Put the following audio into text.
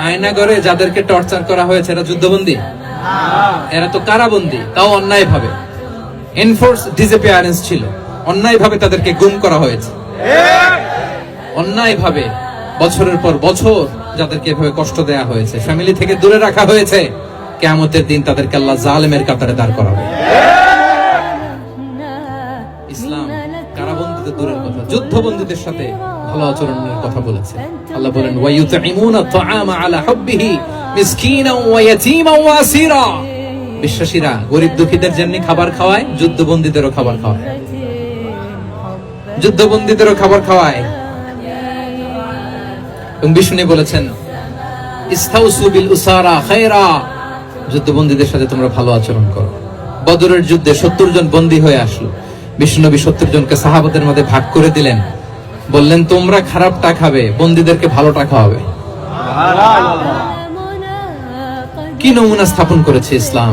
আয়নাগরে যাদেরকে টর্চার করা হয়েছে এরা যুদ্ধবন্দী? এরা তো কারাবন্দী, তাও অন্যায় ভাবে। এনফোর্স ডিসঅ্যাপিয়ারেন্স ছিল, অন্যায় ভাবে তাদেরকে গুম করা হয়েছে। অন্যায় ভাবে বছরের পর বছর যাদেরকে এভাবে কষ্ট দেয়া হয়েছে, ফ্যামিলি থেকে দূরে রাখা হয়েছে, কিয়ামতের দিন তাদেরকে আল্লাহ জালেমের কাতারে দাঁড় করাবে। ইসলাম কারাবন্দীদের দূরের কথা, যুদ্ধবন্দীদের সাথে ভালো আচরণের কথা বলেছে। আল্লাহ বলেন ওয়ায়ুতঈমুনা আত-তাআমা আলা হুব্বিহি মিসকিনান ওয়া ইয়াতীমান ওয়া আসীরা। বিশ্বাসীরা গরিব দুঃখীদের জন্য খাবার খাওয়ায়, যুদ্ধবন্দীদেরও খাবার খাওয়ায়, যুদ্ধবন্দীদেরও খাবার খাওয়ায়। এবং বিষ্ণু বলেছেন ইস্তাউসু বিল উসারা খায়রা, যুদ্ধবন্দীদের সাথে তোমরা ভালো আচরণ করো। বদরের যুদ্ধে 70 জন বন্দী হয়ে আসলো। বিষ্ণুনবী 70 জনকে সাহাবাদের মধ্যে ভাগ করে দিলেন, বললেন তোমরা খারাপটা খাবে, বন্দীদেরকে ভালোটা খাওয়াবে। কি নমুনা স্থাপন করেছে ইসলাম।